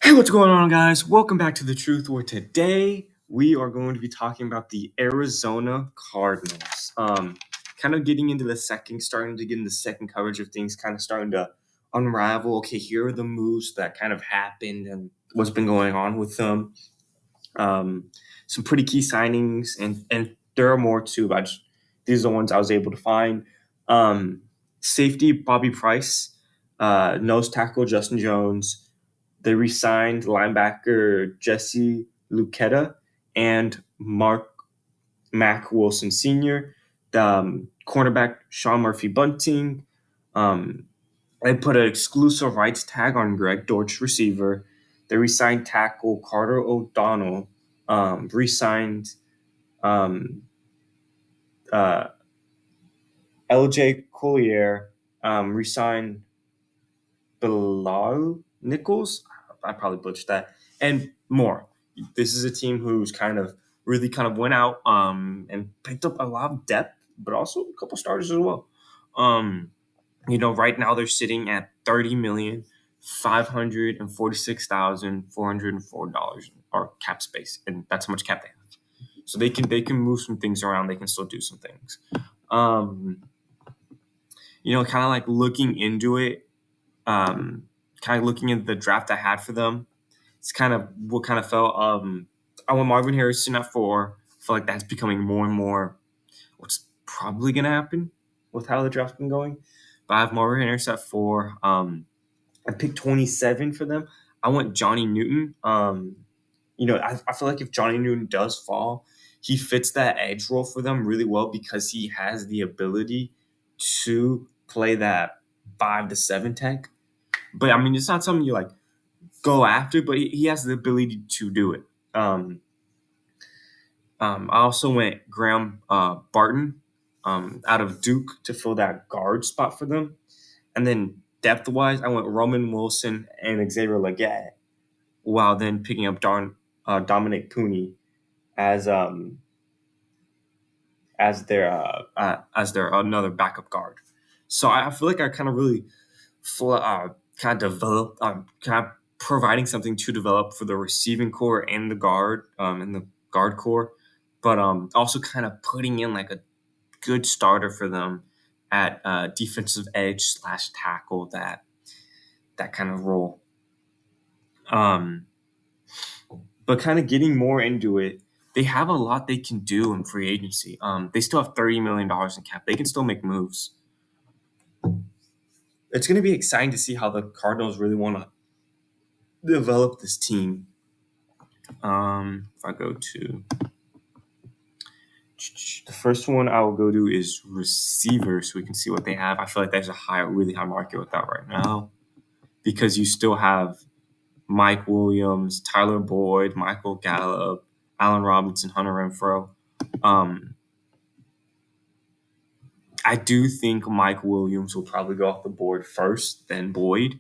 Hey, what's going on, guys? Welcome back to The Truth, where today we are going to be talking about the Arizona Cardinals. Kind of getting into starting to get into the second coverage of things, kind of starting to unravel. Okay, here are the moves that kind of happened and what's been going on with them. Some pretty key signings, and there are more too, but these are the ones I was able to find. Safety, Bobby Price. Nose tackle, Justin Jones. They re-signed linebacker Jesse Luketa and Mac Wilson Sr., cornerback Sean Murphy Bunting. They put an exclusive rights tag on Greg Dortch, receiver. They re-signed tackle Carter O'Donnell. Re-signed um, uh, LJ Collier. Re-signed Bilal Nichols. I probably butchered that. And more. This is a team who's really went out and picked up a lot of depth, but also a couple starters as well. Right now they're sitting at $30,546,404 or cap space, and that's how much cap they have. So they can move some things around. They can still do some things. Kind of like looking into it. Kind of looking at the draft I had for them, it's kind of what kind of felt. I want Marvin Harrison at 4. I feel like that's becoming more and more what's probably going to happen with how the draft's been going. But I have Marvin Harrison at 4. I picked 27 for them. I went Johnny Newton. I feel like if Johnny Newton does fall, he fits that edge role for them really well because he has the ability to play that 5 to 7 tech. But I mean, it's not something you go after, but he has the ability to do it. I also went Graham Barton out of Duke to fill that guard spot for them. And then depth-wise, I went Roman Wilson and Xavier Legette, while then picking up Dominic Cooney as their another backup guard. So I feel like I kind of really kind of develop, kind of providing something to develop for the receiving core and the guard core, but also kind of putting in like a good starter for them at defensive edge / tackle, that kind of role. But kind of getting more into it, they have a lot they can do in free agency. They still have $30 million in cap. They can still make moves. It's going to be exciting to see how the Cardinals really want to develop this team. If I go to the first one, I will go to is receivers, so we can see what they have. I feel like there's a really high market with that right now because you still have Mike Williams, Tyler Boyd, Michael Gallup, Allen Robinson, Hunter Renfrow. I do think Mike Williams will probably go off the board first, then Boyd.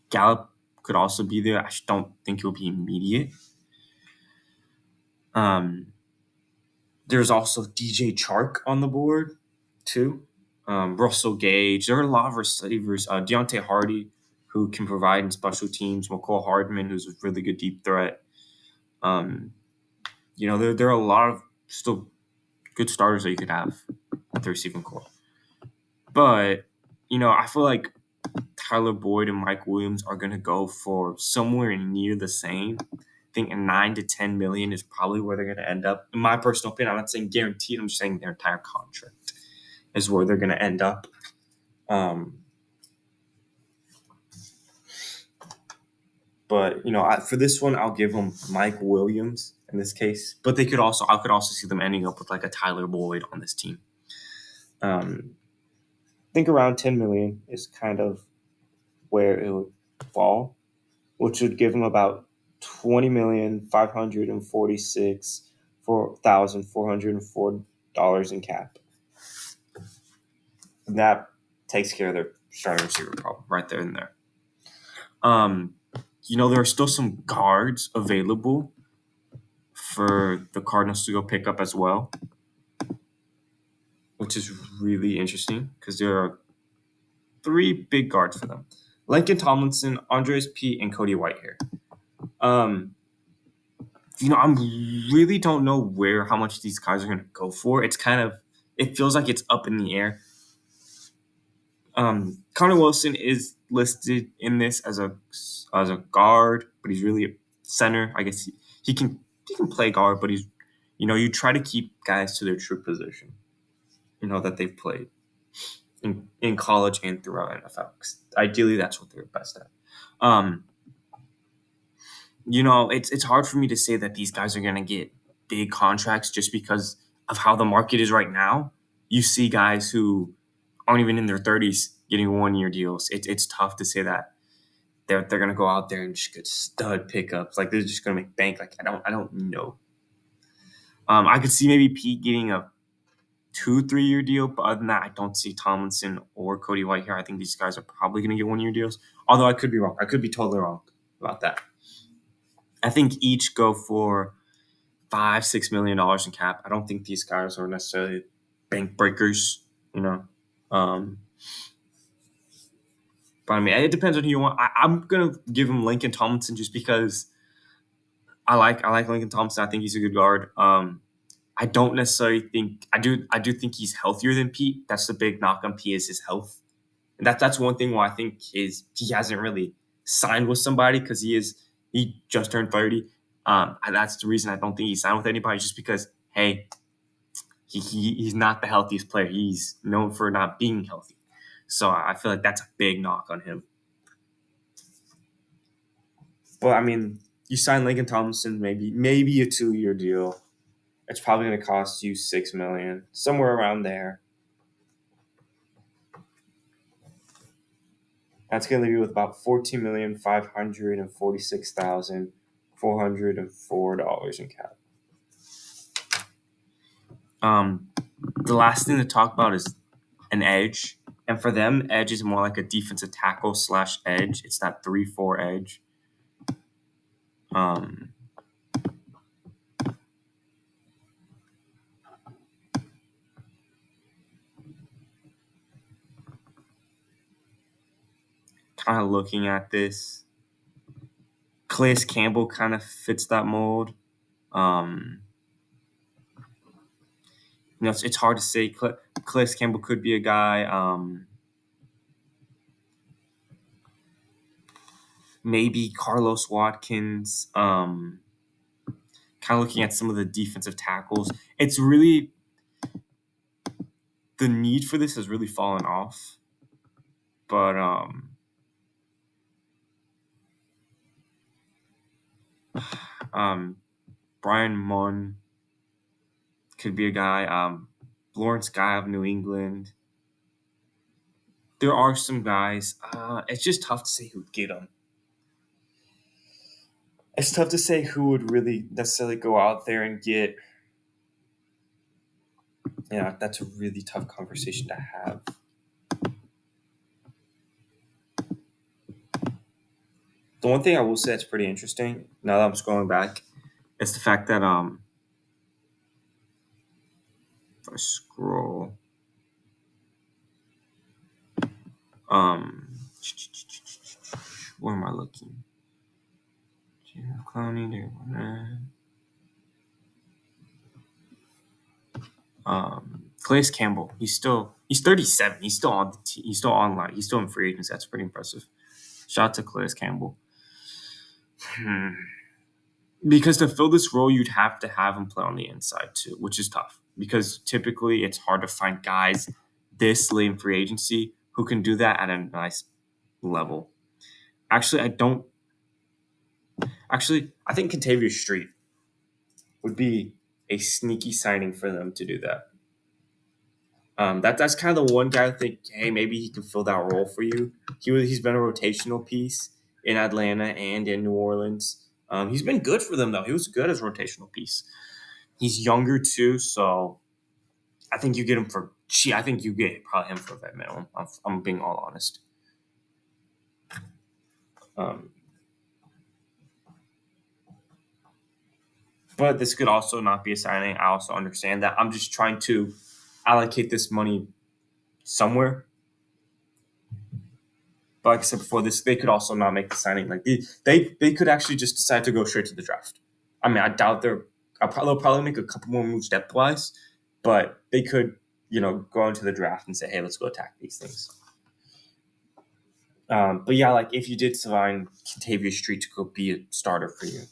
Gallup could also be there. I just don't think he'll be immediate. There's also DJ Chark on the board, too. Russell Gage. There are a lot of receivers. Deontay Hardy, who can provide in special teams. McCall Hardman, who's a really good deep threat. There are a lot of still good starters that you could have at the receiving core. But, I feel like Tyler Boyd and Mike Williams are going to go for somewhere near the same. I think 9 to 10 million is probably where they're going to end up. In my personal opinion, I'm not saying guaranteed. I'm just saying their entire contract is where they're going to end up. But for this one, I'll give them Mike Williams in this case. But I could also see them ending up with like a Tyler Boyd on this team. I think around 10 million is kind of where it would fall, which would give them about $20,546,404 in cap. And that takes care of their starting receiver problem right there and there. There are still some guards available for the Cardinals to go pick up as well, which is really interesting because there are 3 big guards for them: Lincoln Tomlinson, Andres Pete, and Cody Whitehair. I really don't know how much these guys are going to go for. It feels like it's up in the air. Connor Wilson is listed in this as a guard, but he's really a center. I guess he can play guard, but you try to keep guys to their true position, that they've played in college and throughout NFL. 'Cause ideally, that's what they're best at. It's hard for me to say that these guys are going to get big contracts just because of how the market is right now. You see guys who aren't even in their 30s getting 1-year deals. It's tough to say that they're going to go out there and just get stud pickups. Like they're just going to make bank. Like I don't know. I could see maybe Pete getting a 2-3-year deal, but other than that, I don't see Tomlinson or Cody White here. I think these guys are probably going to get 1-year deals. Although I could be wrong. I could be totally wrong about that. I think each go for $5-6 million in cap. I don't think these guys are necessarily bank breakers, But I mean, it depends on who you want. I'm gonna give him Lincoln Tomlinson just because I like Lincoln Tomlinson. I think he's a good guard. I don't necessarily think I do think he's healthier than Pete. That's the big knock on Pete is his health, and that's one thing why I think he hasn't really signed with somebody because he just turned 30. And that's the reason I don't think he signed with anybody, just because he's not the healthiest player. He's known for not being healthy, so I feel like that's a big knock on him. But I mean, you sign Lincoln Tomlinson, maybe a 2-year deal. It's probably going to cost you $6 million, somewhere around there. That's going to leave you with about $14,546,404 in cap. The last thing to talk about is an edge, and for them, edge is more like a defensive tackle / edge. It's that 3-4 edge. Kind of looking at this, Calais Campbell kind of fits that mold. It's hard to say. Calais Campbell could be a guy. Maybe Carlos Watkins. Kind of looking at some of the defensive tackles. It's really the need for this has really fallen off. But Brian Munn could be a guy. Lawrence Guy of New England. There are some guys. It's just tough to say who'd get them. It's tough to say who would really necessarily go out there and get. Yeah, that's a really tough conversation to have. The one thing I will say that's pretty interesting, now that I'm scrolling back, is the fact that if I scroll, where am I looking? Calais Campbell, he's 37. He's still on the team. He's still online. He's still in free agency. That's pretty impressive. Shout out to Calais Campbell. Because to fill this role, you'd have to have him play on the inside too, which is tough. Because typically it's hard to find guys this late in free agency who can do that at a nice level. Actually, I think Contavious Street would be a sneaky signing for them to do that. That's kind of the one guy I think, hey, maybe he can fill that role for you. He's been a rotational piece in Atlanta and in New Orleans. He's been good for them, though. He was good as a rotational piece. He's younger, too, so I think you get him for – I think you get probably him for that minimum. I'm being all honest. But this could also not be a signing. I also understand that. I'm just trying to allocate this money somewhere. But like I said before, they could also not make the signing. Like they could actually just decide to go straight to the draft. I mean, I doubt they'll probably make a couple more moves depth wise, but they could go into the draft and say, hey, let's go attack these things. But yeah, like if you did sign Kentavious Street to go be a starter for you,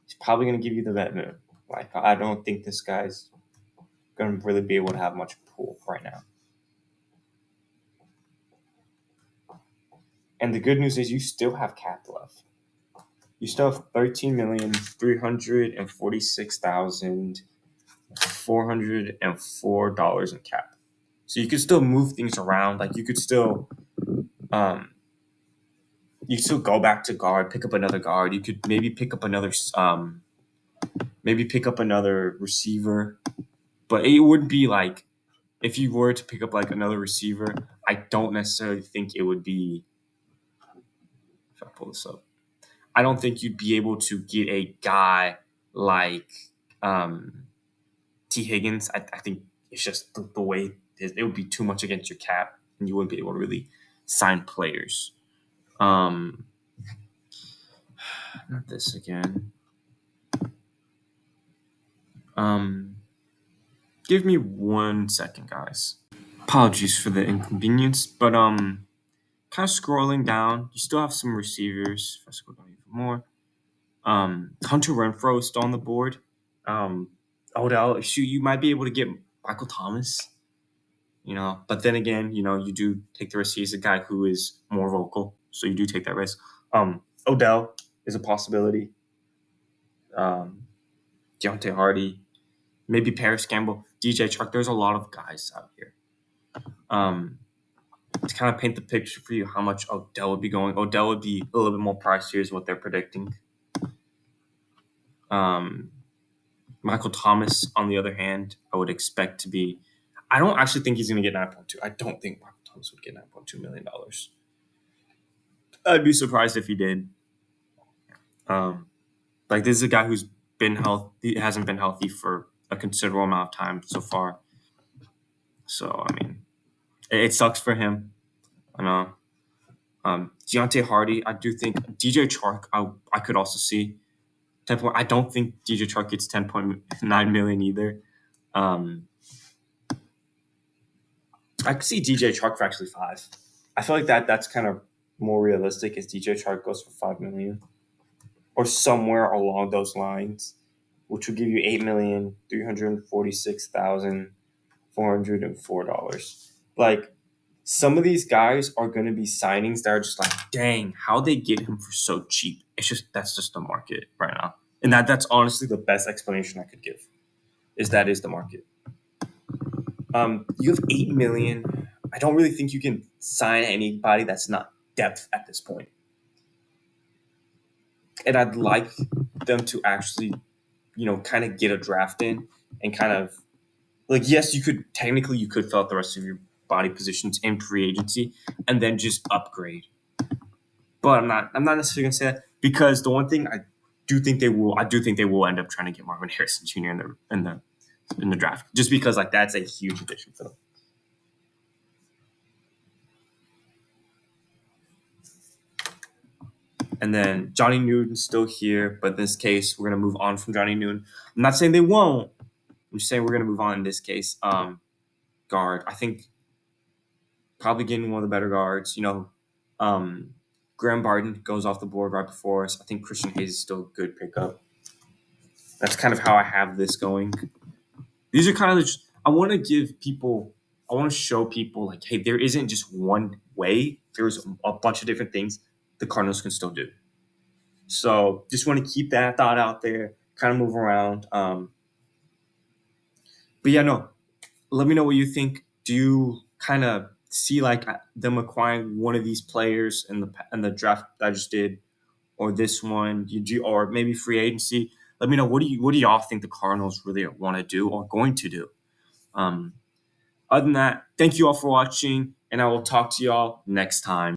he's probably going to give you the vet minute. Like I don't think this guy's going to really be able to have much pull right now. And the good news is you still have cap left. You still have $13,346,404 in cap. So you could still move things around. Like you could still go back to guard, pick up another guard. You could maybe pick up another receiver. But it would be like if you were to pick up like another receiver, I don't necessarily think it would be. If I pull this up, I don't think you'd be able to get a guy like T. Higgins. I think it's just the way it would be too much against your cap, and you wouldn't be able to really sign players. Not this again. Give me 1 second, guys. Apologies for the inconvenience, but kind of scrolling down, you still have some receivers. If I scroll down even more, Hunter Renfrow is still on the board. Odell, shoot, you might be able to get Michael Thomas. But then again, you do take the risk. He's a guy who is more vocal, so you do take that risk. Odell is a possibility. Deontay Hardy, maybe Paris Campbell, DJ Chark. There's a lot of guys out here. To kind of paint the picture for you how much Odell would be going. Odell would be a little bit more pricier is what they're predicting. Michael Thomas, on the other hand, I would expect to be. I don't actually think he's going to get 9.2. I don't think Michael Thomas would get $9.2 million. I'd be surprised if he did. Like this is a guy who's been healthy. He hasn't been healthy for a considerable amount of time so far. So I mean, it sucks for him. I know. Deontay Hardy, I do think DJ Chark. I could also see 10. I don't think DJ Chark gets 10.9 million either. I could see DJ Chark for actually 5. I feel like that's kind of more realistic as DJ Chark goes for 5 million or somewhere along those lines, which would give you $8,346,404. Like some of these guys are going to be signings that are just like, dang, how they get him for so cheap. That's just the market right now. And that's honestly the best explanation I could give is the market. You have 8 million. I don't really think you can sign anybody that's not depth at this point. And I'd like them to actually, kind of get a draft in and kind of like, yes, you could fill out the rest of your body positions in free agency and then just upgrade. But I'm not necessarily gonna say that because the one thing I do think they will end up trying to get Marvin Harrison Jr. in the draft, just because like that's a huge addition for them. And then Johnny Newton's still here, but in this case, we're gonna move on from Johnny Newton. I'm not saying they won't. I'm just saying we're gonna move on in this case. Guard, I think probably getting one of the better guards. Graham Barton goes off the board right before us. I think Christian Hayes is still a good pickup. That's kind of how I have this going. These are kind of I want to show people like, hey, there isn't just one way. There's a bunch of different things the Cardinals can still do. So just want to keep that thought out there, kind of move around. But yeah, no, let me know what you think. Do you kind of see like them acquiring one of these players in the draft that I just did, or this one, or maybe free agency? Let me know what do y'all think the Cardinals really want to do or going to do. Other than that, thank you all for watching, and I will talk to y'all next time.